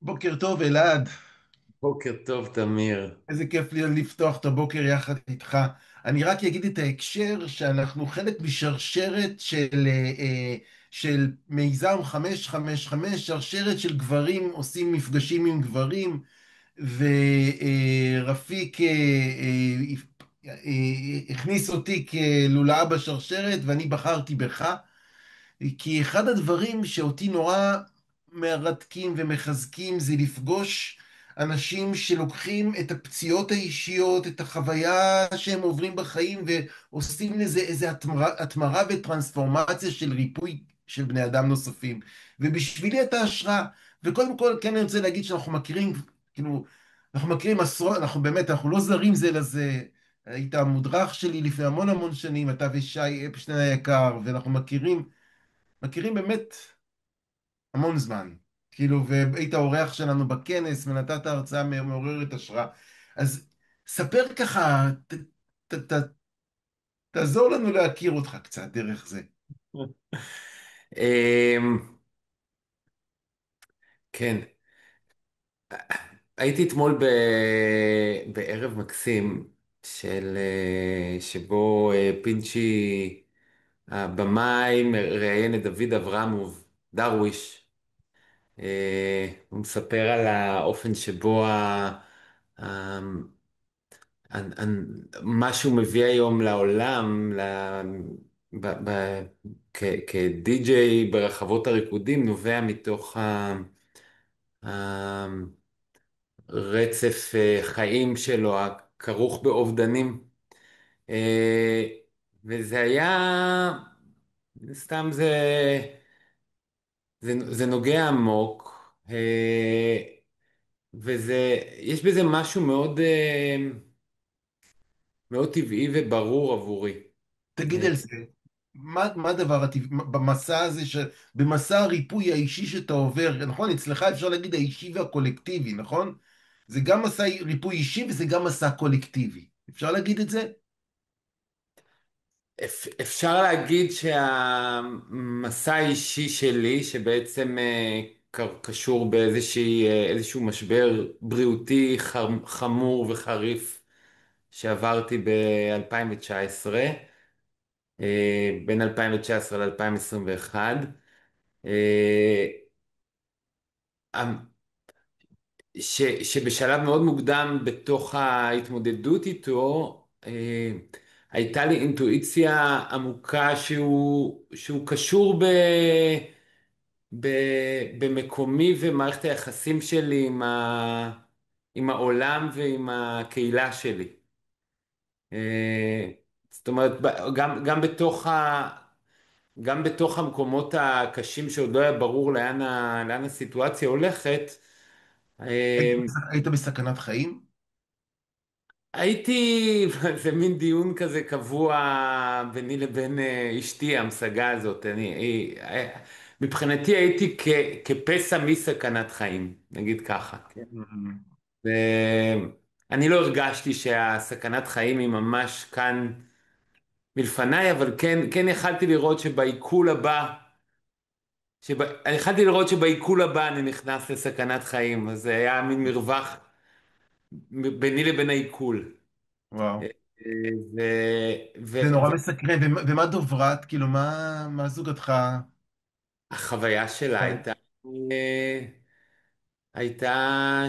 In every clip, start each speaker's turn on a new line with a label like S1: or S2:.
S1: בוקר טוב, אלעד.
S2: בוקר טוב, תמיר.
S1: איזה כיף לי לפתוח את הבוקר יחד איתך. אני רק אגיד את ההקשר שאנחנו חלק משרשרת של מיזם 555, שרשרת של גברים עושים מפגשים עם גברים, ורפיק הכניס אותי כלולאה בשרשרת ואני בחרתי בך. כי אחד הדברים שאותי נורא מרתקים ומחזקים זה לפגוש אנשים שלוקחים את הפציעות האישיות, את החוויה שהם עוברים בחיים ועושים לזה איזה התמרה וטרנספורמציה של ריפוי של בני אדם נוספים. ובשבילי אתה השראה. וקודם כל, כן אני רוצה להגיד שאנחנו מכירים, כאילו, אנחנו מכירים עשרות, אנחנו באמת, אנחנו לא זרים זה לזה. היית המודרך שלי לפני המון המון שנים, אתה ושי אפשטיין היקר, ואנחנו מכירים באמת המון זמן. כאילו, והיית אורח שלנו בכנס ונתת הרצאה מעוררת השראה. אז ספר ככה, תעזור לנו להכיר אותך קצת דרך זה.
S2: אמ, כן, הייתי אתמול בערב מקסים שבו פינצ'י הבמאי ראיין את דוד אברמוב, דרוויש. הוא מספר על האופן שבו ה- מה שהוא מביא היום לעולם, כדי-ג'יי ברחבות הריקודים, נובע מתוך הרצף חיים שלו, הכרוך באובדנים. אה, וזה היה, סתם זה נוגע עמוק, יש בזה משהו מאוד, מאוד טבעי וברור עבורי.
S1: תגיד
S2: אה,
S1: על זה, מה הדבר הטבעי, במסע הזה, במסע הריפוי האישי שאתה עובר, נכון? אצלך אפשר להגיד האישי והקולקטיבי, נכון? זה גם מסע ריפוי אישי וזה גם מסע קולקטיבי. אפשר להגיד את זה?
S2: אפשר להגיד שהמסע האישי שלי, שבעצם קשור איזשהו משבר בריאותי חמור וחריף שעברתי ב-2019, בין 2019 ל-2021, שבשלב מאוד מוקדם בתוך ההתמודדות איתו, הייתה לי אינטואיציה עמוקה שהוא קשור ב, במקומי ומערכת היחסים שלי עם העולם ועם הקהילה שלי. אה, זאת אומרת, גם בתוך המקומות הקשים שעוד לא היה ברור לאן הסיטואציה הולכת.
S1: היית
S2: אה,
S1: היית בסכנת חיים?
S2: הייתי, זה מין דיון כזה קבוע ביני לבין אשתי, המשגה הזאת. מבחינתי הייתי כפסע מסכנת חיים, נגיד ככה. כן.
S1: Mm.
S2: אני לא הרגשתי שהסכנת חיים היא ממש כאן מלפניי, אבל כן יכלתי לראות יכלתי לראות שבעיכול הבא אני נכנס לסכנת חיים, אז זה היה מין מרווח ביני לבין העיכול.
S1: וואו.
S2: ו...
S1: זה נורא מסקרן, ומה דוברת? כאילו, מה זוגתך?
S2: והחוויה שלה
S1: כן.
S2: אה, הייתה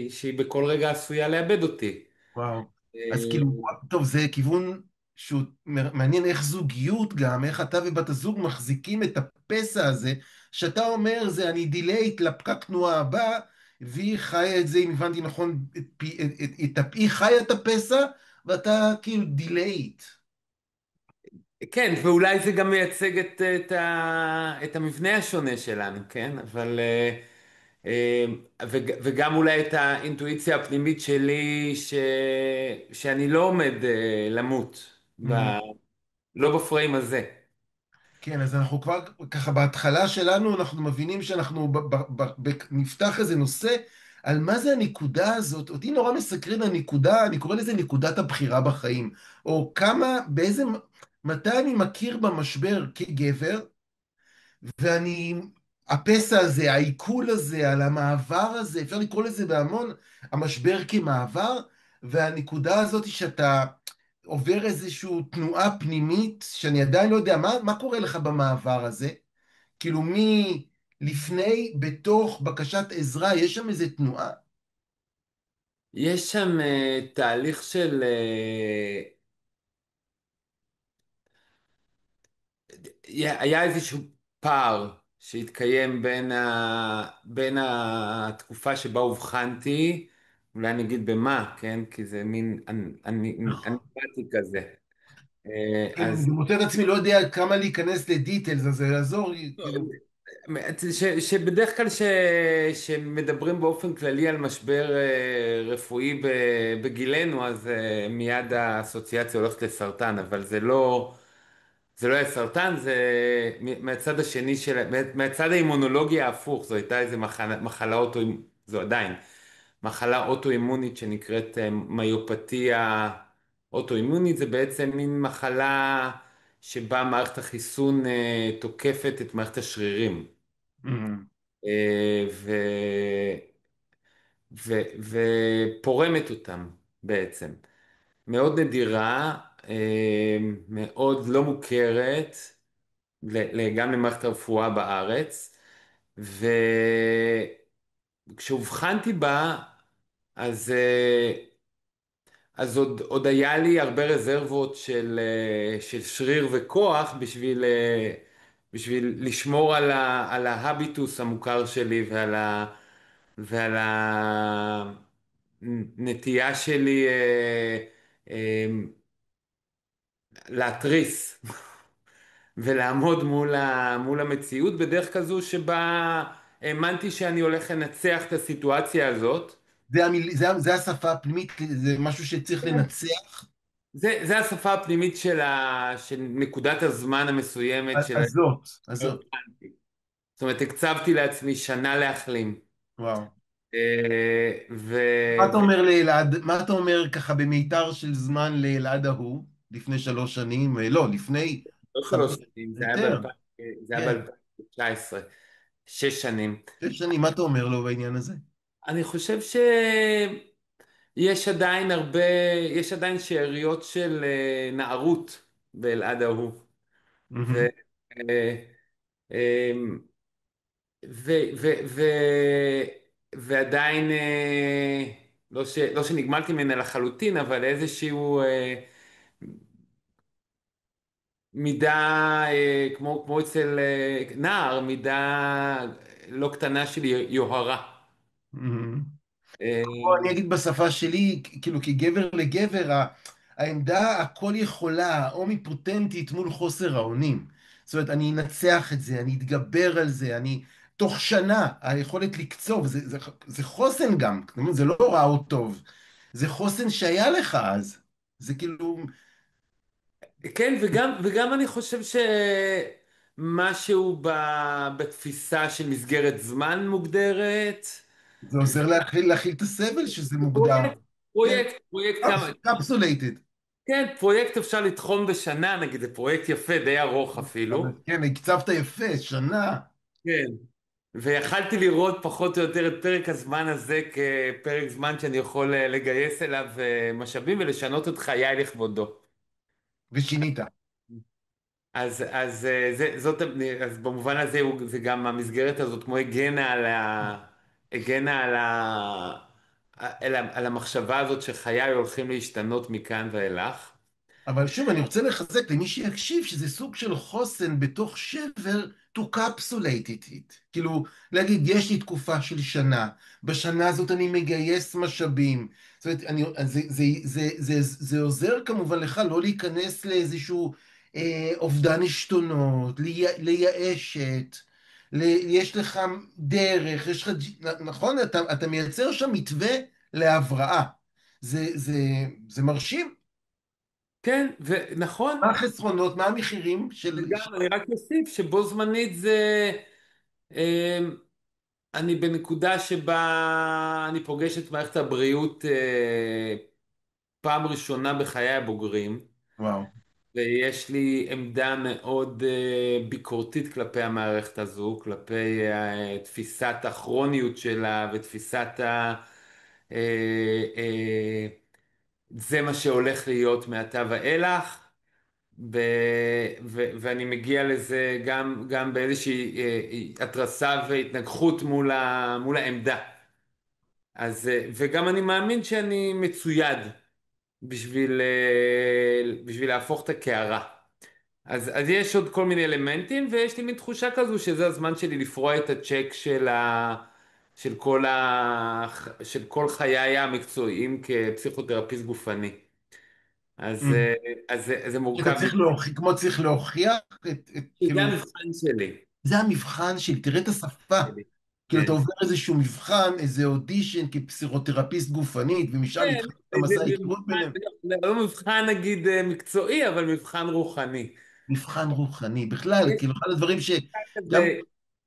S2: שהיא בכל רגע עשויה לאבד אותי.
S1: וואו.
S2: אה,
S1: אז כאילו, טוב, זה כיוון שהוא מעניין איך זוגיות גם, איך אתה ובת הזוג מחזיקים את הפסע הזה, שאתה אומר, זה אני דילייט לפקק תנועה הבא, והיא חיה את זה, אם הבנתי נכון, היא חיה את הפסע, ואתה כאילו דילייט.
S2: כן, ואולי זה גם מייצג את המבנה השונה שלנו, כן? אבל אה, וגם אולי את האינטואיציה הפנימית שלי שאני לא עומד למות, לא בפריים הזה.
S1: כן, אז אנחנו כבר ככה בהתחלה שלנו, אנחנו מבינים שאנחנו נפתח איזה נושא על מה זה הנקודה הזאת. אותי נורא מסקרן הנקודה, אני קורא לזה נקודת הבחירה בחיים. או כמה, מתי אני מכיר במשבר כגבר, ואני הפסע הזה, העיכול הזה, על המעבר הזה, אפשר לקרוא לזה בהמון, המשבר כמעבר, והנקודה הזאת היא שאתה עובר איזושהי תנועה פנימית, שאני עדיין לא יודע, מה קורה לך במעבר הזה? כאילו מלפני, בתוך בקשת עזרה, יש שם איזה תנועה?
S2: יש שם תהליך של היה איזשהו פער שהתקיים בין התקופה שבה אובחנתי, אולי אני אגיד במה, כן? כי זה מין אנקדוטי כזה.
S1: כאילו, אני
S2: אז
S1: מוצא את עצמי, לא יודע כמה להיכנס לדיטלס, אז זה יעזור לי, כאילו.
S2: שבדרך כלל שמדברים באופן כללי על משבר רפואי בגילנו, אז מיד האסוציאציה הולכת לסרטן, אבל זה לא היה סרטן, זה מהצד השני מהצד האימונולוגי ההפוך, זו הייתה איזה מחלה זו עדיין מחלה אוטואימונית שנקראת מיופתיה אוטואימונית. זה בעצם מין מחלה שבה מערכת החיסון תוקפת את מערכת השרירים
S1: Mhm.
S2: אה, ופורמת אותם בעצם. מאוד נדירה, מאוד לא מוכרת, גם למערכת הרפואה בארץ, וכשאובחנתי בה, אז, אז עוד היה לי הרבה רזרבות של שריר וכוח בשביל לשמור על ההביטוס המוכר שלי ועל הנטייה שלי אה, להתריס ולעמוד מול המציאות בדרך כזו שבה האמנתי שאני הולך לנצח את הסיטואציה הזאת.
S1: זה השפה הפנימית, זה משהו שצריך לנצח.
S2: זה השפה הפנימית של נקודת הזמן המסוימת
S1: הזאת,
S2: שאובחנתי. זאת אומרת, הקצבתי לעצמי שנה להחלים.
S1: וואו.
S2: אה, ו...
S1: מה אתה
S2: ו...
S1: אומר לאלעד, מה אתה אומר ככה במיתר של זמן לאלעד ההוא, לפני 3 שנים? לא, לפני
S2: לא
S1: חמש,
S2: 3 שנים,
S1: יותר,
S2: זה היה
S1: כן,
S2: ב-2019, 6 שנים.
S1: 6 שנים, מה אתה אומר לו בעניין הזה?
S2: אני חושב יש עדיין שאריות של נערות באלעד ההוא. ו,
S1: מהמם.
S2: אה, אמ, ו, ו, ו, ועדיין, לא שנגמלתי ממנה לחלוטין, אבל איזשהו מידה, כמו אצל נער, מידה לא קטנה של יוהרה.
S1: מהמם. בוא אני
S2: אמ,
S1: אגיד בשפה שלי, כאילו כגבר לגבר, העמדה הכל יכולה, האומיפוטנטית מול חוסר האונים. זאת אומרת, אני אנצח את זה, אני אתגבר על זה, תוך שנה, היכולת לקצוב, זה חוסן גם, זאת אומרת, זה לא רע או טוב, זה חוסן שהיה לך אז. זה כאילו,
S2: כן, וגם אני חושב שמשהו בתפיסה של מסגרת זמן מוגדרת,
S1: זה עוזר להכיל את הסבל שזה מוגדר.
S2: פרויקט,
S1: כן,
S2: פרויקט כמה,
S1: קפסולייטד.
S2: כן, פרויקט אפשר לתחום בשנה, נגיד, זה פרויקט יפה, די ארוך אפילו,
S1: כן, הקצבת יפה, שנה.
S2: כן, ויכלתי לראות פחות או יותר את פרק הזמן הזה כפרק זמן שאני יכול לגייס אליו משאבים ולשנות את חיי לכבודו.
S1: ושינית.
S2: אז במובן הזה זה גם המסגרת הזאת כמו הגנה על המחשבה הזאת שחיי הולכים להשתנות מכאן ואילך.
S1: אבל שוב, אני רוצה לחזק למי שיקשיב שזה סוג של חוסן בתוך שבר to capsulate it. כאילו, להגיד, יש לי תקופה של שנה, בשנה הזאת אני מגייס משאבים. זאת אומרת, זה עוזר כמובן לך לא להיכנס לאיזשהו אובדן עשתונות, לייאשת, יש לך דרך, יש לך, נכון? אתה מייצר שם מתווה להבראה. זה מרשים.
S2: כן, ונכון,
S1: מה החסרונות, מה המחירים
S2: וגם אני רק אוסיף שבו זמנית אה, אני בנקודה שבה אני פוגש את מערכת הבריאות פעם ראשונה בחיי הבוגרים.
S1: וואו.
S2: ויש לי עמדה מאוד ביקורתית כלפי המערכת הזו, כלפי תפיסת הכרוניות שלה ותפיסת אה, זה מה שהולך להיות מעתה ואילך, ב, ואני מגיע לזה גם באיזושהי התרסה והתנגחות מול העמדה. אז, וגם אני מאמין שאני מצויד בשביל להפוך את הקערה. אז יש עוד כל מיני אלמנטים, ויש לי מין תחושה כזו שזה הזמן שלי לפרוע את הצ'ק של כל חיי המקצועיים כפסיכותרפיסט גופני. אז,
S1: Mm.
S2: זה
S1: שאתה
S2: מורכב,
S1: צריך להוכיח, כמו צריך להוכיח,
S2: שזה
S1: כאילו,
S2: המבחן שלי.
S1: זה המבחן של, תראה את השפה. כאילו, אתה
S2: כן.
S1: עובר איזשהו מבחן, איזה אודישן כפסיכותרפיסט גופנית, ומשם
S2: כן,
S1: התחיל את המסע ההיכרות
S2: מבחן,
S1: ביניהם.
S2: לא מבחן נגיד מקצועי, אבל מבחן רוחני.
S1: מבחן רוחני. בכלל,
S2: יש
S1: כאילו, אחד הדברים שגם...
S2: כזה,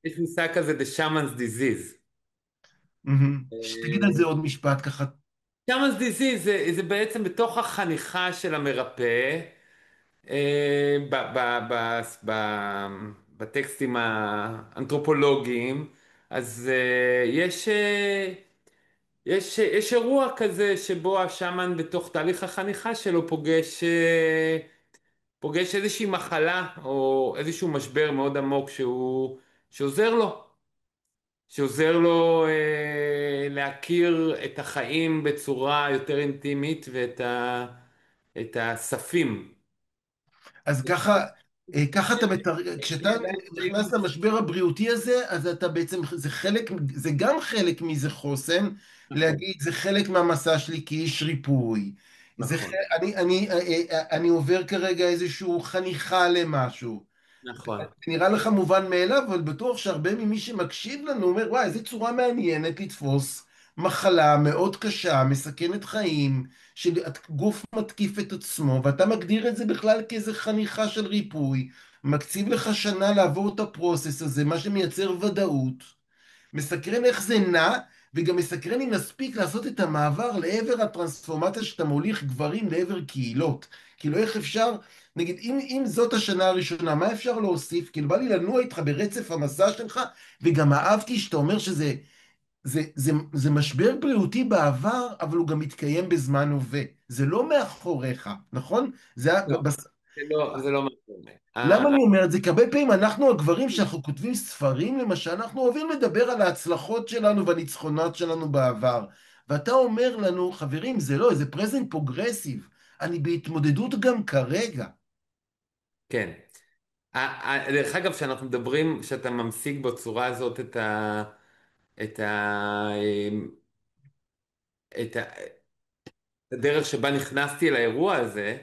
S2: יש מושג כזה, the shaman's disease.
S1: שתגיד על זה עוד משפט ככה.
S2: shaman's disease זה בעצם בתוך החניכה של המרפא, בטקסטים האנתרופולוגיים, אז יש אירוע כזה שבו השאמן בתוך תהליך החניכה שלו פוגש איזושהי מחלה או איזשהו משבר מאוד עמוק שעוזר לו, להכיר את החיים בצורה יותר אינטימית את הספים.
S1: אז ככה, ככה אתה כשאתה
S2: אני עדיין
S1: נכנס למשבר הבריאותי הזה, אז אתה בעצם, זה חלק, זה גם חלק מזה חוסן,
S2: נכון,
S1: להגיד, זה חלק מהמסע שלי כאיש ריפוי.
S2: נכון,
S1: אני עובר כרגע איזושהי חניכה למשהו.
S2: נכון.
S1: נראה לך מובן מאליו, אבל בטוח שהרבה ממי שמקשיב לנו אומר, וואי, איזה צורה מעניינת לתפוס מחלה מאוד קשה, מסכנת חיים, שגוף מתקיף את עצמו, ואתה מגדיר את זה בכלל כאיזה חניכה של ריפוי, מקציב לך שנה לעבור את הפרוסס הזה, מה שמייצר ודאות. מסקרן איך זה נע, וגם מסקרן אם נספיק לעשות את המעבר לעבר הטרנספורמציה שאתה מוליך גברים לעבר קהילות. כאילו איך אפשר, נגיד, אם זאת השנה הראשונה, מה אפשר להוסיף? כאילו בא לי לנוע איתך ברצף המסע שלך, וגם אהבתי שאתה אומר זה משבר בריאותי בעבר, אבל הוא גם מתקיים בזמן הווה. זה לא מאחוריך, נכון?
S2: לא, זה לא מה שאומר.
S1: למה אני אומר את זה? כי הרבה פעמים אנחנו הגברים, שאנחנו כותבים ספרים למשל, אנחנו אוהבים לדבר על ההצלחות שלנו והניצחונות שלנו בעבר. ואתה אומר לנו, חברים, זה לא, זה פרזנט פרוגרסיב. אני בהתמודדות גם כרגע.
S2: כן. דרך אגב, כשאנחנו מדברים, כשאתה ממשיג בצורה הזאת את ה, את ה, הדרך שבה נכנסתי לאירוע הזה,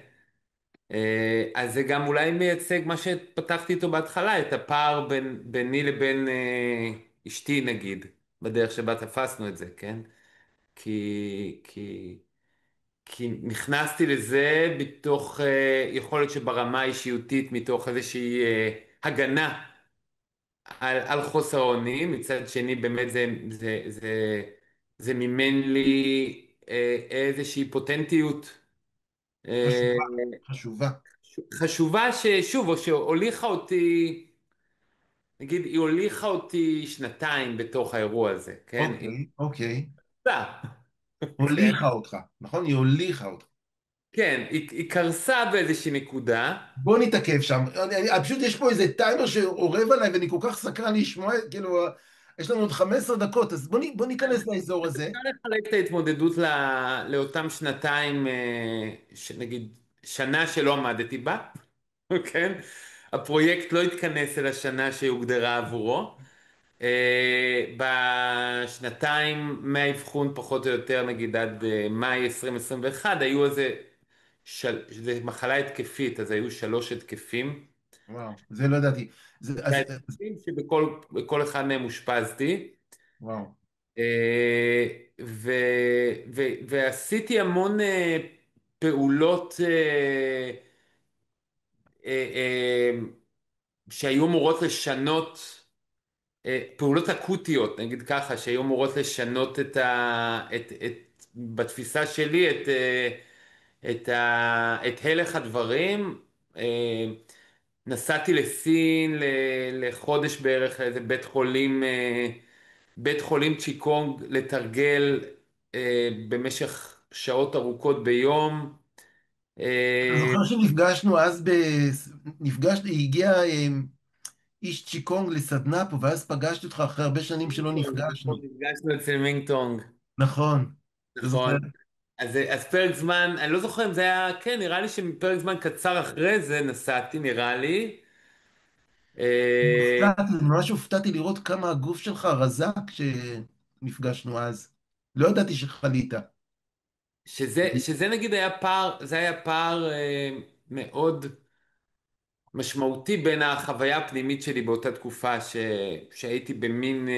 S2: אז זה גם אולי מייצג מה שפתחתי איתו בהתחלה, את הפער ביני לבין אשתי נגיד, בדרך שבה תפסנו את זה, כן? כי, כי, כי נכנסתי לזה בתוך יכולת שברמה האישיותית, מתוך איזושהי הגנה על חוסר האונים, מצד שני באמת זה מימן לי איזושהי פוטנטיות אה,
S1: חשובה, חשובה.
S2: חשובה ששוב, או שהוליכה אותי, נגיד, היא הוליכה אותי שנתיים בתוך האירוע הזה, כן? היא
S1: אוקיי, אוקיי.
S2: קרסה, כן?
S1: הוליכה אותך, נכון? היא הוליכה אותך.
S2: כן, היא קרסה באיזושהי נקודה.
S1: בוא נתעכב שם. פשוט יש פה איזה טיימר שאורב עליי, ואני כל כך סקרן לשמוע, כאילו, יש לנו עוד 15 דקות, אז בוא ניכנס לאזור הזה.
S2: אפשר לחלק את ההתמודדות לאותם שנתיים, נגיד, שנה שלא עמדתי בה, כן? הפרויקט לא התכנס אל השנה שהוגדרה עבורו. בשנתיים מהאבחון פחות או יותר, נגיד עד מאי 2021, היו זה מחלה התקפית, אז היו 3 התקפים.
S1: וואו, זה לא ידעתי.
S2: וההתקפים שבכל אחד מהם אושפזתי.
S1: וואו.
S2: אה, ו, ועשיתי המון פעולות אה, אה, שהיו אמורות לשנות, פעולות אקוטיות, נגיד ככה, שהיו אמורות לשנות בתפיסה שלי את הלך הדברים, אה, נסעתי לסין לחודש בערך לאיזה בית חולים צ'יקונג לתרגל במשך שעות ארוכות ביום.
S1: אתה
S2: אה,
S1: זוכר שנפגשנו אז הגיע איש צ'יקונג לסדנה פה, ואז פגשתי אותך אחרי הרבה שנים שלא
S2: נכון,
S1: נפגשנו.
S2: נפגשנו אצל מינג טונג,
S1: נכון, אתה זוכר?
S2: נכון. אז פרק זמן, אני לא זוכר אם זה היה, כן, נראה לי שפרק זמן קצר אחרי זה נסעתי, נראה לי. אה,
S1: ממש הופתעתי לראות כמה הגוף שלך רזק כשנפגשנו אז. לא ידעתי שחלית.
S2: שזה נגיד היה פער, זה היה פער מאוד משמעותי בין החוויה הפנימית שלי באותה תקופה שהייתי במין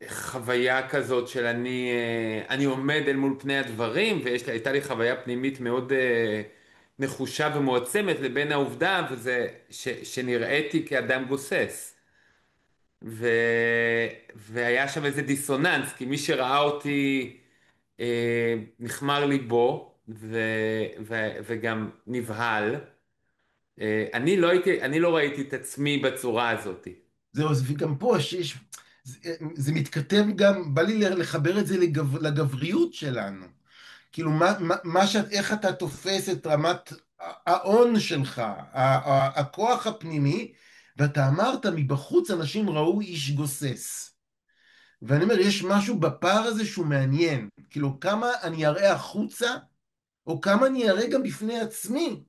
S2: חוויה כזאת של אני עומד אל מול פני הדברים והייתה לי חוויה פנימית מאוד נחושה ומועצמת לבין העובדה שנראיתי כאדם גוסס. ו... והיה שם איזה דיסוננס, כי מי שראה אותי נכמר ליבו וגם נבהל. אני לא ראיתי את עצמי בצורה הזאת.
S1: זהו, וגם פה זה מתכתב גם, בא לי לחבר את זה לגבריות שלנו. כאילו, איך אתה תופס את רמת ההון שלך, הכוח הפנימי, ואתה אמרת, מבחוץ אנשים ראו איש גוסס. ואני אומר, יש משהו בפער הזה שהוא מעניין. כאילו, כמה אני אראה החוצה, או כמה אני אראה גם בפני עצמי.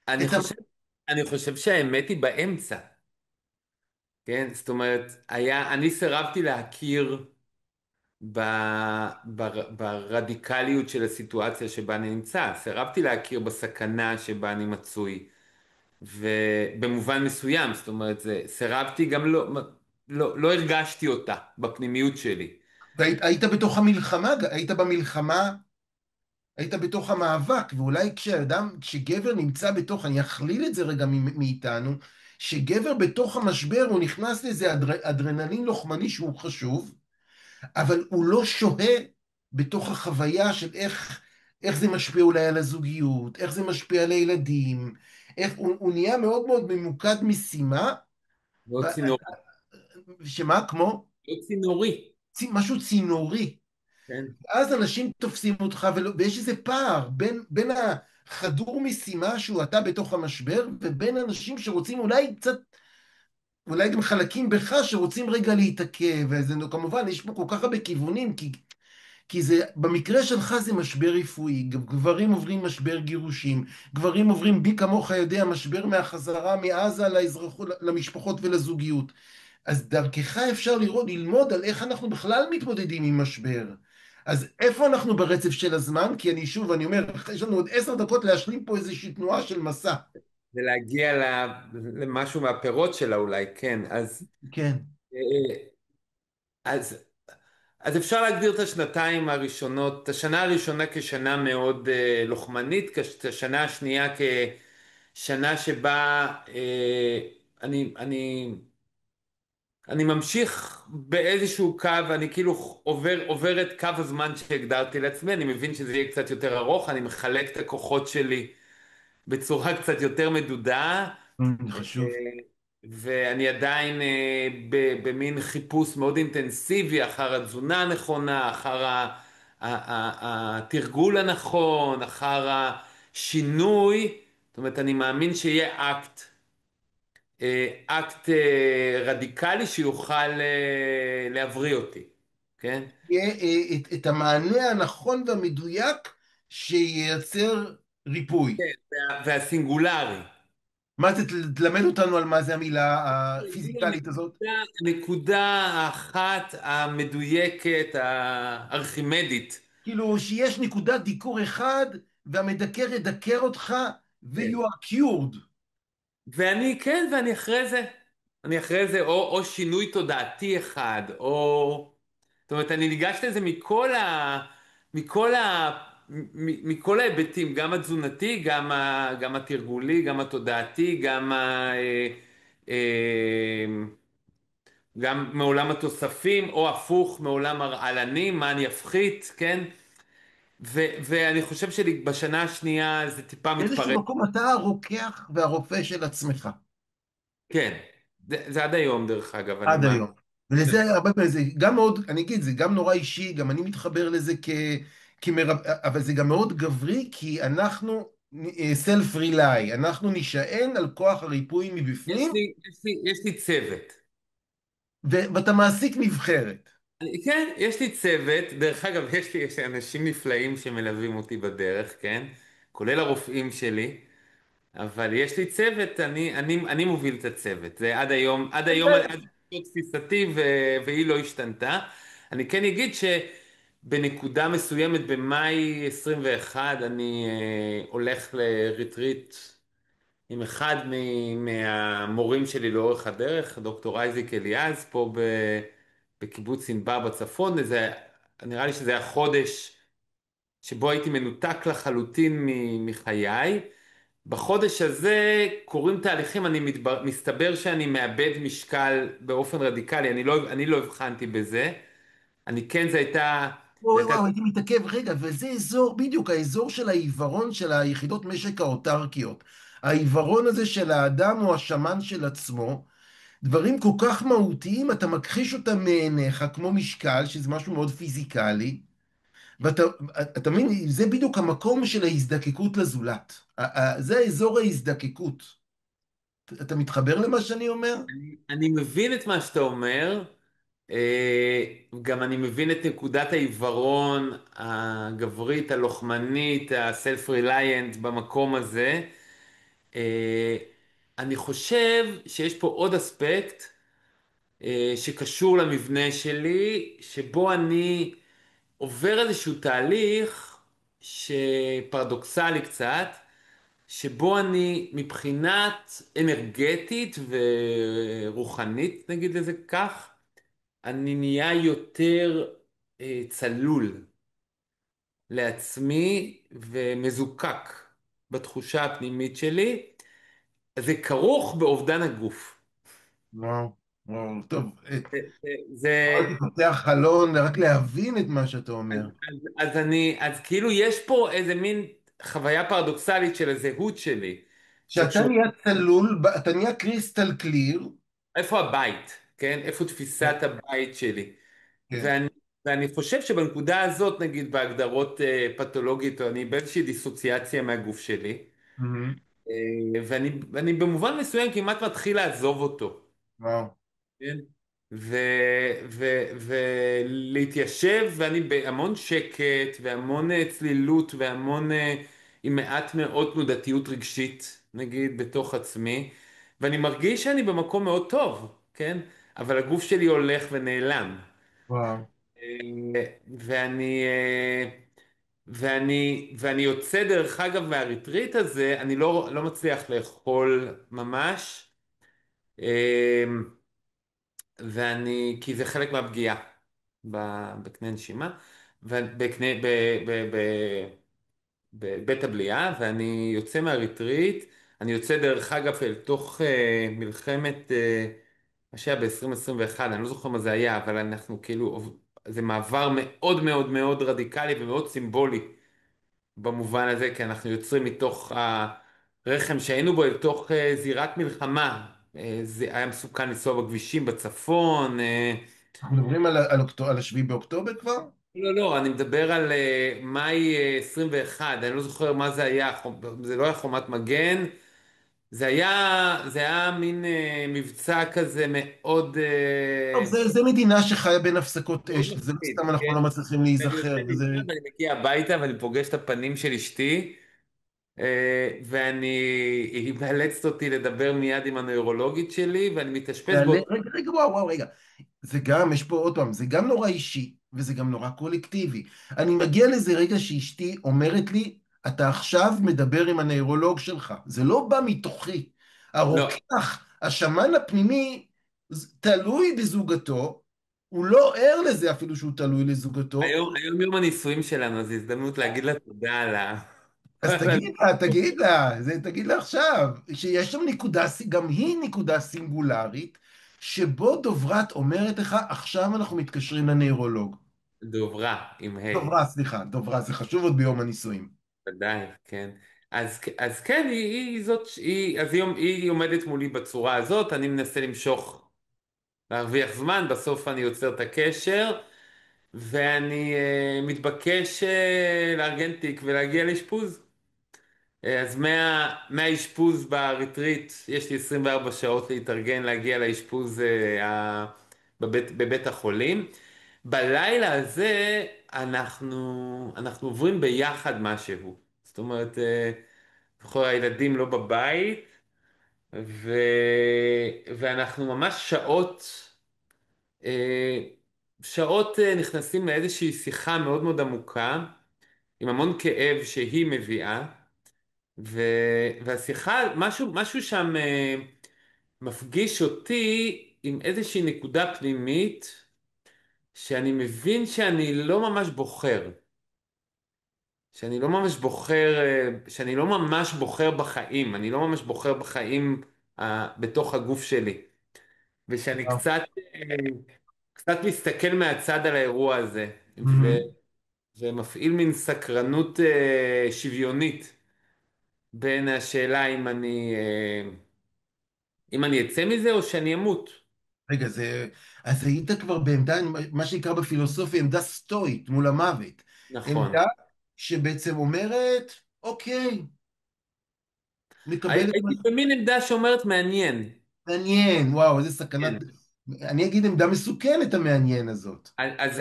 S2: אני
S1: את ה...
S2: חושב, אני חושב שהאמת היא באמצע, כן? זאת אומרת, אני סירבתי להכיר ב, ברדיקליות של הסיטואציה שבה אני נמצא, סירבתי להכיר בסכנה שבה אני מצוי, ובמובן מסוים, זאת אומרת, סירבתי גם לא הרגשתי אותה בפנימיות שלי.
S1: היית בתוך המלחמה, היית במלחמה, היית בתוך המאבק, ואולי כשגבר נמצא בתוך, אני אכליל את זה רגע מאיתנו, שגבר בתוך המשבר הוא נכנס לאיזה אדרנלין לוחמני שהוא חשוב, אבל הוא לא שוהה בתוך החוויה של איך זה משפיע אולי על הזוגיות, איך זה משפיע על הילדים, הוא נהיה מאוד מאוד ממוקד משימה,
S2: לא
S1: ו-
S2: צינורי,
S1: שמה כמו
S2: לא צינורי,
S1: משהו צינורי.
S2: כן?
S1: אז אנשים תופסים אותך, ויש איזה פער בין החדור משימה שהוא אתה בתוך המשבר, ובין אנשים שרוצים אולי קצת, אולי גם חלקים בך שרוצים רגע להתעכב, כמובן יש פה כל כך הרבה כיוונים, כי זה, במקרה שלך זה משבר רפואי, גברים עוברים משבר גירושים, גברים עוברים, בי כמוך יודע, משבר מהחזרה מעזה לאזרחות, למשפחות ולזוגיות. אז דרכך אפשר ללמוד על איך אנחנו בכלל מתמודדים עם משבר. אז איפה אנחנו ברצף של הזמן? כי אני אומר, יש לנו עוד 10 דקות להשלים פה איזושהי תנועה של מסע.
S2: ולהגיע למשהו מהפירות שלה אולי, כן.
S1: כן.
S2: אה, אז, אז אפשר להגדיר את השנתיים הראשונות, את השנה הראשונה כשנה מאוד לוחמנית, את השנה השנייה כשנה שבה אני ממשיך באיזשהו קו, אני כאילו עובר את קו הזמן שהגדרתי לעצמי, אני מבין שזה יהיה קצת יותר ארוך, אני מחלק את הכוחות שלי בצורה קצת יותר מדודה,
S1: חשוב.
S2: ואני עדיין במין חיפוש מאוד אינטנסיבי אחר התזונה הנכונה, אחר התרגול הנכון, אחר השינוי. זאת אומרת, אני מאמין שיהיה אקט רדיקלי שיוכל להבריא אותי, כן?
S1: יהיה את המענה הנכון והמדויק שייצר ריפוי.
S2: והסינגולרי.
S1: מה זה, תלמד אותנו על מה זה המילה
S2: כאילו
S1: הפיזיקלית הזאת?
S2: הנקודה האחת המדויקת, הארכימדית.
S1: כאילו שיש נקודת דיקור אחד, והמדקר ידקר אותך, ו-you
S2: כן.
S1: are cured.
S2: כן, ואני אחרי זה. אני אחרי זה, או שינוי תודעתי אחד, או... זאת אומרת, אני ניגש לזה מכל ה... מכל ההיבטים, גם התזונתי, גם התרגולי, גם התודעתי, אה, גם מעולם התוספים, או הפוך, מעולם הרעלנים, מה אני אפחית, כן? ואני חושב שבשנה השנייה זה טיפה
S1: באיזשהו
S2: מתפרק.
S1: מקום אתה הרוקח והרופא של עצמך.
S2: כן, זה עד היום דרך אגב, אני
S1: עד
S2: מאמין.
S1: היום. ולזה הרבה פעמים, זה גם מאוד, אני אגיד, זה גם נורא אישי, גם אני מתחבר לזה אבל זה גם מאוד גברי, כי אנחנו סלף ריליי, אנחנו נשען על כוח הריפוי מבפנים,
S2: יש לי צוות.
S1: ואתה מעסיק נבחרת.
S2: כן, יש לי צוות, דרך אגב, יש לי אנשים נפלאים שמלווים אותי בדרך, כן? כולל הרופאים שלי, אבל יש לי צוות, אני מוביל את הצוות. זה עד היום, עד היום תפיסתי והיא לא השתנתה. אני כן אגיד שבנקודה מסוימת, במאי 21, אני הולך לריטריט עם אחד מהמורים שלי לאורך הדרך, דוקטור אייזיק אליעז, פה בקיבוץ ענבר בצפון. נראה לי שזה היה חודש שבו הייתי מנותק לחלוטין מחיי. בחודש הזה קורים תהליכים, מסתבר שאני מאבד משקל באופן רדיקלי, אני לא הבחנתי בזה. אני כן, זו
S1: וואו,
S2: הייתה,
S1: וואו, הייתי מתעכב רגע, וזה אזור, בדיוק האזור של העיוורון של היחידות משק האוטרקיות. העיוורון הזה של האדם הוא השמן של עצמו, דברים כל כך מהותיים, אתה מכחיש אותם מעיניך, כמו משקל, שזה משהו מאוד פיזיקלי, אתה מבין, זה בדיוק המקום של ההזדקקות לזולת. זה אזור ההזדקקות. אתה מתחבר למה שאני אומר?
S2: אני מבין את מה שאתה אומר. גם אני מבין את נקודת העיוורון הגברית, הלוחמנית, ה-self-reliant במקום הזה. אה, אני חושב שיש פה עוד אספקט שקשור למבנה שלי, שבו אני עובר איזשהו תהליך שפרדוקסלי קצת, שבו אני מבחינת אנרגטית ורוחנית, נגיד לזה כך, אני נהיה יותר צלול לעצמי ומזוקק בתחושה הפנימית שלי. זה כרוך באובדן הגוף.
S1: וואו, וואו, טוב.
S2: זה,
S1: הייתי פותח חלון רק להבין את מה שאתה אומר.
S2: אז כאילו יש פה איזה מין חוויה פרדוקסלית של הזהות שלי,
S1: כשאתה
S2: שקשור,
S1: נהיה צלול, אתה נהיה קריסטל קליר.
S2: איפה הבית, כן? איפה תפיסת
S1: כן,
S2: הבית שלי?
S1: כן.
S2: ואני, ואני חושב שבנקודה הזאת, נגיד בהגדרות פתולוגית, אני באיזושהי דיסוציאציה מהגוף שלי,
S1: מהמם.
S2: ואני במובן מסוים כמעט מתחיל לעזוב אותו.
S1: וואו,
S2: כן? ו, ולהתיישב, ואני בהמון שקט, והמון צלילות, עם מעט מאוד תנודתיות רגשית, נגיד, בתוך עצמי, ואני מרגיש שאני במקום מאוד טוב, כן? אבל הגוף שלי הולך ונעלם.
S1: וואו,
S2: ואני, ואני יוצא דרך אגב מהריטריט הזה, אני לא מצליח לאכול ממש. כי זה חלק מהפגיעה בקנה נשימה, בבית הבליעה, ואני יוצא מהריטריט. אני יוצא דרך אגב אל תוך מלחמת, מה שהיה ב-2021, אני לא זוכר מה זה היה, אבל אנחנו כאילו, זה מעבר מאוד מאוד מאוד רדיקלי ומאוד סימבולי במובן הזה, כי אנחנו יוצאים מתוך הרחם שהיינו בו אל תוך זירת מלחמה. זה היה מסוכן לנסוע בכבישים בצפון.
S1: אנחנו מדברים על השביעי באוקטובר כבר?
S2: לא, אני מדבר על מאי 21, אני לא זוכר מה זה היה, זה לא היה חומת מגן, זה היה מין מבצע כזה מאוד
S1: טוב, זה מדינה שחיה בין הפסקות
S2: מאוד
S1: אש, זה לא
S2: מפחיד,
S1: סתם אנחנו
S2: כן?
S1: לא מצליחים
S2: ואני
S1: להיזכר,
S2: יוצא
S1: וזה...
S2: משם ואני מגיע הביתה ואני פוגש את הפנים של אשתי, היא מאלצת אותי לדבר מיד עם הנוירולוגית שלי, ואני מתאשפז באותו...
S1: רגע, רגע, וואו, וואו, רגע. זה גם, יש פה עוד פעם, זה גם נורא אישי, וזה גם נורא קולקטיבי. אני מגיע לזה רגע שאשתי אומרת לי, אתה עכשיו מדבר עם הנוירולוג שלך. זה לא בא מתוכי.
S2: לא,
S1: הרוקח, השמן הפנימי, תלוי בזוגתו, הוא לא ער לזה אפילו שהוא תלוי לזוגתו,
S2: היום יום הנישואים שלנו, זו הזדמנות להגיד לה תודה על
S1: אז תגיד לה עכשיו, שיש שם נקודה, גם היא נקודה סינגולרית, שבו דוברת אומרת לך, עכשיו אנחנו מתקשרים לנוירולוג.
S2: דוברה, עם ה'.
S1: דוברה, סליחה, דוברה, זה חשוב עוד ביום הנישואים.
S2: ודאי, כן. אז כן, היא זאת, אז היא עומדת מולי בצורה הזאת, אני מנסה למשוך, להרוויח זמן, בסוף אני יוצר את הקשר, ואני מתבקש לארגן תיק ולהגיע לאשפוז. אז מהאשפוז בריטריט, יש לי 24 שעות להתארגן, להגיע לאשפוז בבית החולים. בלילה הזה אנחנו עוברים ביחד משהו. זאת אומרת, בכל הילדים לא בבית, ו... ואנחנו ממש שעות נכנסים לאיזושהי שיחה מאוד מאוד עמוקה, עם המון כאב שהיא מביאה, ו... והשיחה, משהו שם מפגיש אותי עם איזושהי נקודה פנימית, שאני מבין שאני לא ממש בוחר בחיים, אני לא ממש בוחר בחיים בתוך הגוף שלי, ושאני
S1: וואו.
S2: קצת מסתכל מהצד על האירוע הזה,
S1: מהמם.
S2: ומפעיל מין סקרנות שוויונית בין השאלה אם אני אצא מזה או שאני אמות.
S1: רגע, אז היית כבר בעמדה, מה שנקרא בפילוסופיה, עמדה סטואית מול המוות.
S2: נכון.
S1: עמדה שבעצם אומרת, אוקיי, מקבל את מה...
S2: הייתי במין עמדה שאומרת מעניין.
S1: מעניין, וואו, איזה סכנת...
S2: כן.
S1: אני אגיד עמדה מסוכנת המעניין הזאת.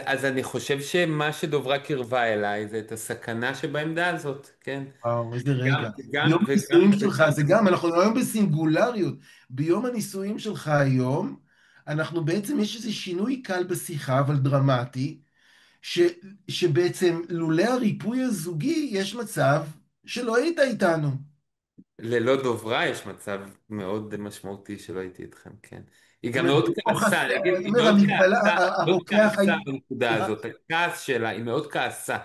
S2: אז אני חושב שמה שדוברה קירבה אליי זה את הסכנה שבעמדה הזאת, כן?
S1: וואו, איזה
S2: וגם,
S1: רגע.
S2: וגם,
S1: ביום
S2: וגם,
S1: הנישואים שלך,
S2: וגם,
S1: זה גם, אנחנו היום בסינגולריות. ביום הנישואים שלך היום, אנחנו בעצם, יש איזה שינוי קל בשיחה, אבל דרמטי, ש, שבעצם לולא הריפוי הזוגי, יש מצב שלא היית איתנו.
S2: ללא דוברה יש מצב מאוד משמעותי שלא הייתי איתכם, כן. היא
S1: זאת
S2: גם
S1: אומרת,
S2: מאוד
S1: בתוך
S2: כעסה, אני אגיד,
S1: אני
S2: היא
S1: אומר,
S2: מאוד
S1: המגבלה,
S2: כעסה, מאוד
S1: הרוקח,
S2: כעסה בנקודה
S1: סליחה?
S2: הזאת, הכעס שלה, היא מאוד כעסה.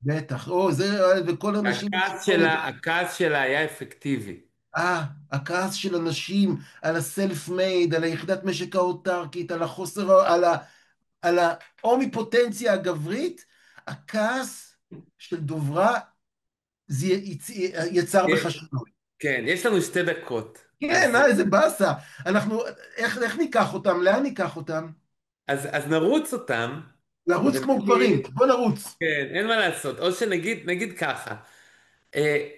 S1: בטח, או, זה, וכל הנשים בתקשורת,
S2: הכעס שלה היה אפקטיבי.
S1: הכעס של הנשים על הסלף מייד, על היחידת משק האוטרקית, על החוסר, על האומיפוטנציה הגברית, הכעס של דוברה יצר בך שינוי.
S2: כן, יש לנו 2 דקות.
S1: כן, איזה באסה. אנחנו, איך ניקח אותם? לאן ניקח אותם?
S2: אז נרוץ אותם,
S1: לרוץ כמו גברים,
S2: ונגיד,
S1: בוא נרוץ.
S2: כן, אין מה לעשות. או נגיד ככה,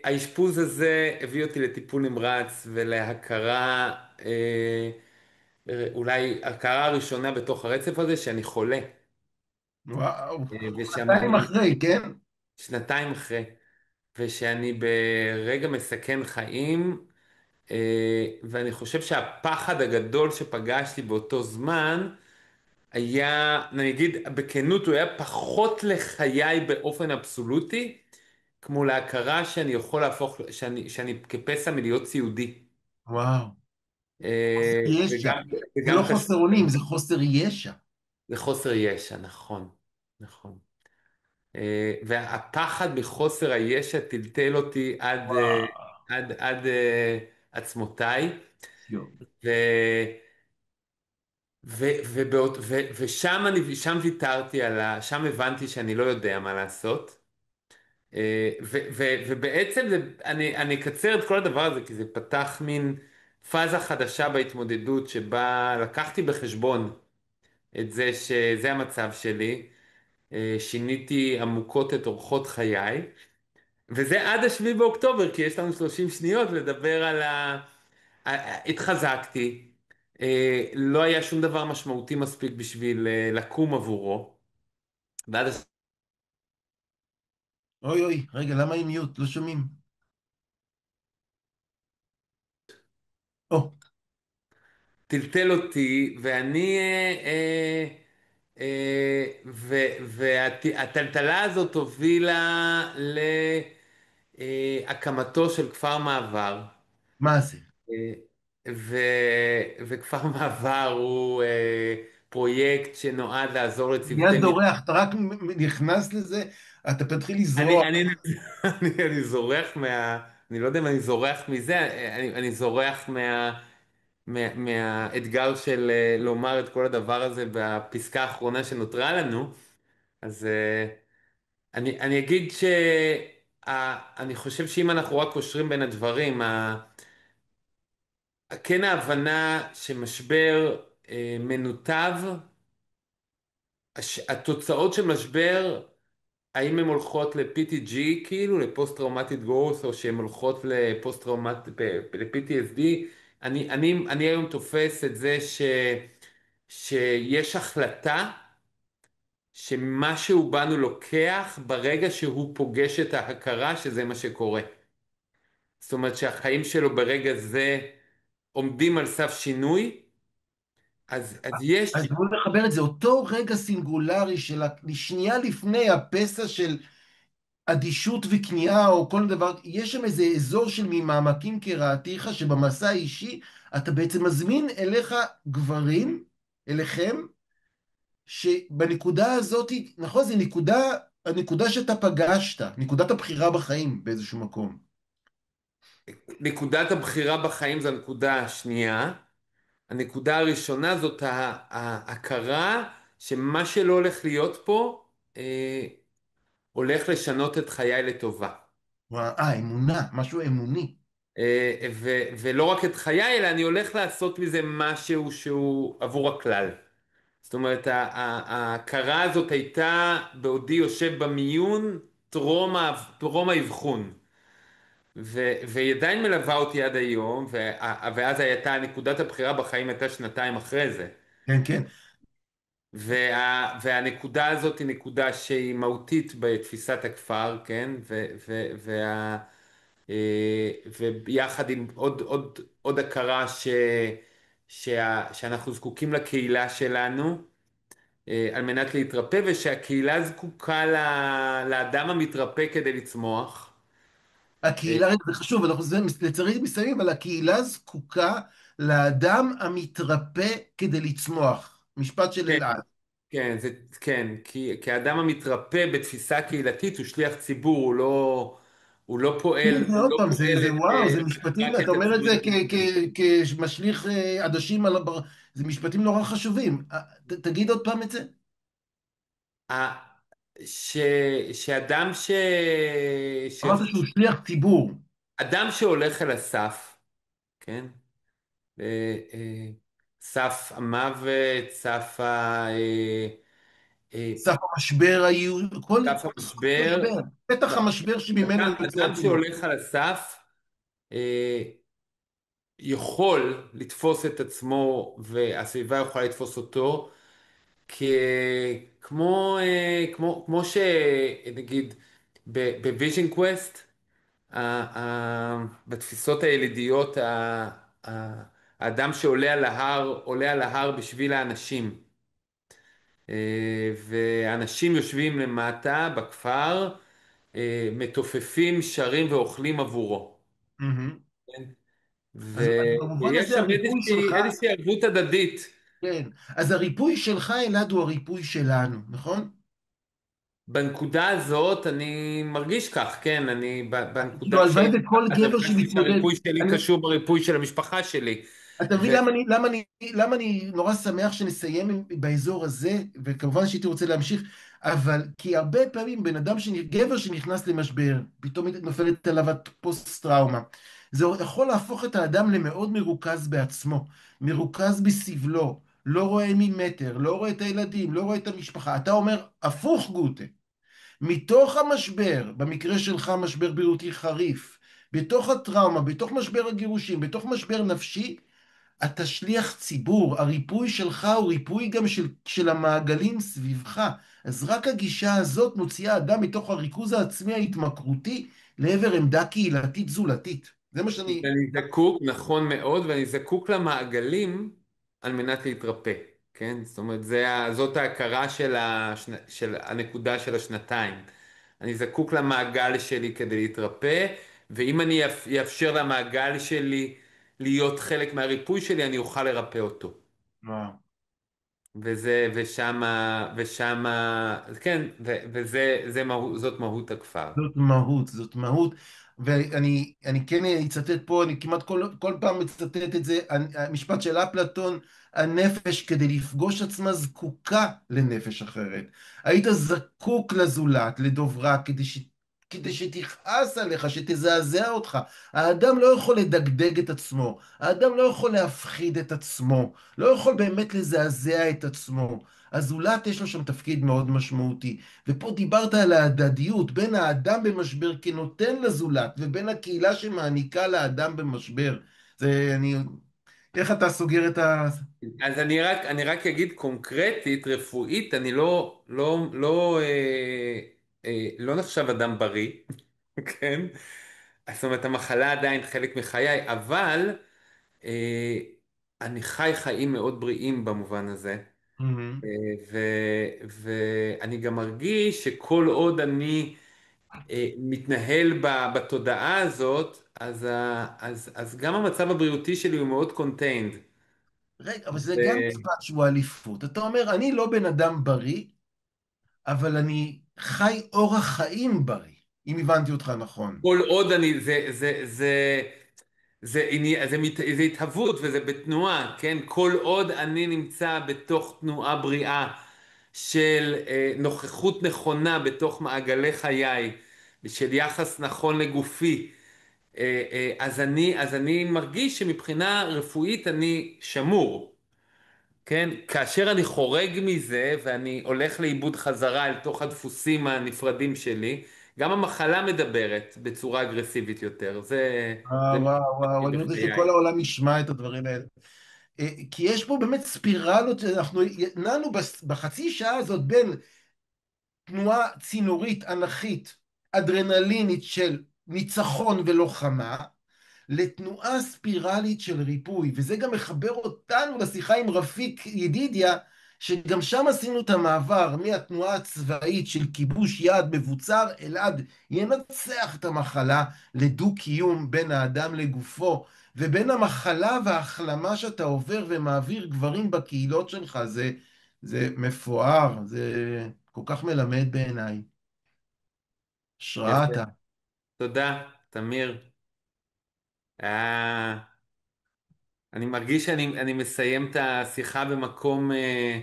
S2: האשפוז הזה הביא אותי לטיפול נמרץ ולהכרה, אולי הכרה הראשונה בתוך הרצף הזה שאני חולה.
S1: וואו, שנתיים
S2: ושאני,
S1: אחרי, כן?
S2: שנתיים אחרי, ושאני ברגע מסכן חיים, ואני חושב שהפחד הגדול שפגשתי באותו זמן, אני אגיד בכנות, הוא היה פחות לחיי באופן אבסולוטי, כמו להכרה שאני יכול להפוך, שאני כפסע מלהיות סיעודי.
S1: וואו, חוסר ישע.
S2: וגם,
S1: זה לא
S2: וגם
S1: חוסר
S2: קשה,
S1: אונים, זה חוסר ישע.
S2: זה חוסר ישע, נכון, נכון. והפחד מחוסר הישע טלטל אותי
S1: וואו.
S2: עד עצמותיי,
S1: יו.
S2: ו, שם ויתרתי שם הבנתי שאני לא יודע מה לעשות. ובעצם אני אקצר את כל הדבר הזה, כי זה פתח מין פאזה חדשה בהתמודדות, שבה לקחתי בחשבון את זה שזה המצב שלי, שיניתי עמוקות את אורחות חיי, וזה עד השביעי באוקטובר, כי יש לנו 30 שניות לדבר התחזקתי, לא היה שום דבר משמעותי מספיק בשביל לקום עבורו, ועד
S1: אוי אוי, רגע, למה עם מיוט? לא שומעים. או,
S2: טלטל אותי, והטלטלה הזאת הובילה להקמתו של כפר מעבר.
S1: מה זה?
S2: אה, ו, וכפר מעבר הוא פרויקט שנועד לעזור לצוותי
S1: מיד
S2: משפט.
S1: דורח, אתה רק נכנס לזה, אתה תתחיל לזרוע.
S2: אני זורח אני לא יודע אם אני זורח מזה, אני זורח מהאתגר של לומר את כל הדבר הזה בפסקה האחרונה שנותרה לנו. אז אני אגיד שאני חושב שאם אנחנו רק קושרים בין הדברים, כן ההבנה שמשבר מנותב, התוצאות של משבר, האם הן הולכות ל-PTG, כאילו, לפוסט-טראומטית גרוס, או שהן הולכות ל-PTSD, אני היום תופס את זה שיש החלטה שמשהו בנו לוקח ברגע שהוא פוגש את ההכרה שזה מה שקורה. זאת אומרת שהחיים שלו ברגע זה עומדים על סף שינוי, אז
S1: אז
S2: יש.
S1: בואו נחבר את זה, אותו רגע סינגולרי של שנייה לפני הפסע של אדישות וכניעה או כל דבר, יש שם איזה אזור של ממעמקים קראתיך שבמסע האישי אתה בעצם מזמין אליך גברים, אליכם, שבנקודה הזאת, נכון, זו הנקודה שאתה פגשת, נקודת הבחירה בחיים באיזשהו מקום.
S2: נקודת הבחירה בחיים זו הנקודה השנייה. הנקודה הראשונה זאת ההכרה שמה שלא הולך להיות פה הולך לשנות את חיי לטובה.
S1: אמונה, משהו אמוני.
S2: ולא רק את חיי, אלא אני הולך לעשות מזה משהו שהוא עבור הכלל. זאת אומרת, ההכרה הזאת הייתה בעודי יושב במיון טרום האבחון. והיא עדיין מלווה אותי עד היום, ואז הייתה נקודת הבחירה בחיים הייתה שנתיים אחרי זה.
S1: כן, כן.
S2: והנקודה הזאת היא נקודה שהיא מהותית בתפיסת הכפר, כן? ויחד עם עוד הכרה שאנחנו זקוקים לקהילה שלנו על מנת להתרפא, ושהקהילה זקוקה לאדם המתרפא כדי לצמוח. אה,
S1: הקהילה, זה חשוב, אנחנו לצערי מסיימים, אבל הקהילה זקוקה לאדם המתרפא כדי לצמוח. משפט של
S2: כן,
S1: אלעד.
S2: כן, כי האדם המתרפא בתפיסה קהילתית הוא שליח ציבור,
S1: זה עוד פעם, זה וואו, זה משפטים,
S2: רק
S1: אתה
S2: את
S1: אומר את
S2: עצמו
S1: זה
S2: לבד.
S1: כמשליך עדשים על זה משפטים נורא חשובים. תגיד עוד פעם את זה.
S2: ה- ש, שאדם
S1: אמרת שהוא שליח ציבור.
S2: אדם שהולך אל הסף, כן? אה, סף המוות, אה,
S1: סף המשבר,
S2: סף
S1: סף
S2: המשבר,
S1: המשבר, פתח
S2: לא,
S1: המשבר שממנו יוצא
S2: אדם
S1: התינוק.
S2: שהולך על הסף אה, יכול לתפוס את עצמו והסביבה יכולה לתפוס אותו כ... כמו שנגיד בוויז'ן קווסט, בתפיסות הילידיות, האדם שעולה על ההר, עולה על ההר בשביל האנשים. והאנשים יושבים למטה בכפר, מתופפים, שרים ואוכלים עבורו.
S1: מהמם.
S2: כן?
S1: אז במובן
S2: ויש
S1: הזה
S2: שם
S1: הריפוי שלך,
S2: איזושהי ערבות הדדית.
S1: כן, אז הריפוי שלך, אלעד, הוא הריפוי שלנו, נכון?
S2: בנקודה הזאת אני מרגיש כך, כן, בנקודה
S1: כאילו, הלוואי
S2: שלי,
S1: וכל
S2: אז
S1: גבר
S2: הרגשתי
S1: שמתמודד,
S2: שהריפוי שלי קשור בריפוי של המשפחה שלי.
S1: אתה מבין למה אני נורא שמח שנסיים באזור הזה, וכמובן שהייתי רוצה להמשיך, אבל כי הרבה פעמים גבר שנכנס למשבר, פתאום נופלת עליו הפוסט-טראומה, זה יכול להפוך את האדם למאוד מרוכז בעצמו, מרוכז בסבלו, לא רואה ממטר, לא רואה את הילדים, לא רואה את המשפחה. אתה אומר, הפוך גוטה, מתוך המשבר, במקרה שלך משבר בריאותי חריף, בתוך הטראומה, בתוך משבר הגירושים, בתוך משבר נפשי, אתה שליח ציבור, הריפוי שלך הוא ריפוי גם של המעגלים סביבך. אז רק הגישה הזאת מוציאה אדם מתוך הריכוז העצמי ההתמכרותי לעבר עמדה קהילתית זולתית. זה מה שאני...
S2: ואני זקוק, נכון מאוד, ואני זקוק למעגלים על מנת להתרפא, כן? זאת אומרת, זאת ההכרה של הנקודה של השנתיים. אני זקוק למעגל שלי כדי להתרפא, ואם אני אאפשר למעגל שלי להיות חלק מהריפוי שלי, אני אוכל לרפא אותו.
S1: וואו.
S2: ושמה, כן, זאת מהות הכפר.
S1: זאת מהות. ואני כן אצטט פה, אני כמעט כל פעם מצטט את זה, המשפט של אפלטון, הנפש כדי לפגוש עצמה זקוקה לנפש אחרת. היית זקוק לזולת, לדוברה, כדי שתכעס עליך, שתזעזע אותך. האדם לא יכול לדגדג את עצמו, האדם לא יכול להפחיד את עצמו, לא יכול באמת לזעזע את עצמו. הזולת יש לו שם תפקיד מאוד משמעותי. ופה דיברת על ההדדיות בין האדם במשבר כנותן לזולת, ובין הקהילה שמעניקה לאדם במשבר. זה, איך אתה סוגר את ה...
S2: אז אני רק אגיד קונקרטית, רפואית, אני לא נחשב אדם בריא, כן? זאת אומרת, המחלה עדיין חלק מחיי, אבל אה, אני חי חיים מאוד בריאים במובן הזה.
S1: מהמם.
S2: אה, ואני גם מרגיש שכל עוד אני מתנהל בתודעה הזאת, אז גם המצב הבריאותי שלי הוא מאוד קונטיינד.
S1: רגע, אבל זה גם משפט שהוא אליפות. אתה אומר, אני לא בן אדם בריא, אבל אני חי אורח חיים בריא, אם הבנתי אותך נכון.
S2: כל עוד אני, זה התהוות וזה בתנועה, כן? כל עוד אני נמצא בתוך תנועה בריאה של נוכחות נכונה בתוך מעגלי חיי, של יחס נכון לגופי, אז אני מרגיש שמבחינה רפואית אני שמור, כן? כאשר אני חורג מזה ואני הולך לאיבוד חזרה אל תוך הדפוסים הנפרדים שלי, גם המחלה מדברת בצורה אגרסיבית יותר. זה
S1: וואו, וואו, אני רוצה שכל
S2: בחיי.
S1: העולם ישמע את הדברים האלה. כי יש פה באמת ספירלות, אנחנו נענו בחצי שעה הזאת בין תנועה צינורית אנכית, אדרנלינית של ניצחון ולוחמה, לתנועה ספירלית של ריפוי, וזה גם מחבר אותנו לשיחה עם רפיק ידידיה, שגם שם עשינו את המעבר מהתנועה הצבאית של כיבוש יעד מבוצר, אלעד ינצח את המחלה לדו-קיום בין האדם לגופו, ובין המחלה וההחלמה שאתה עובר ומעביר גברים בקהילות שלך, זה מפואר, זה כל כך מלמד בעיניי. השראה
S2: יפה.
S1: אתה.
S2: תודה, תמיר. אה, אני מרגיש שאני מסיים את השיחה במקום אה,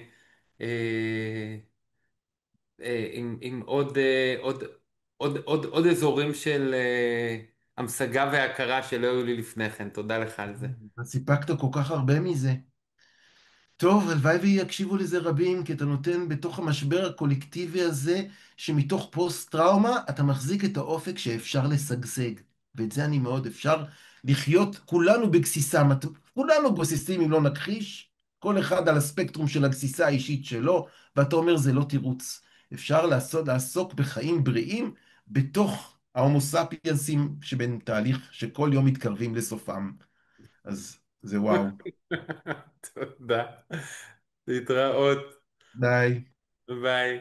S2: עם עוד אזורים של המשגה והכרה שלא היו לי לפני כן. תודה לך על זה.
S1: אתה סיפקת כל כך הרבה מזה. טוב, הלוואי ויקשיבו לזה רבים, כי אתה נותן בתוך המשבר הקולקטיבי הזה, שמתוך פוסט-טראומה, אתה מחזיק את האופק שאפשר לשגשג. ואת זה אני מאוד, אפשר לחיות כולנו בגסיסה, כולנו גוססים אם לא נכחיש, כל אחד על הספקטרום של הגסיסה האישית שלו, ואתה אומר זה לא תירוץ. אפשר לעסוק בחיים בריאים בתוך ההומו ספיינסים שבין תהליך שכל יום מתקרבים לסופם. אז זה וואו.
S2: תודה. להתראות.
S1: ביי.
S2: ביי.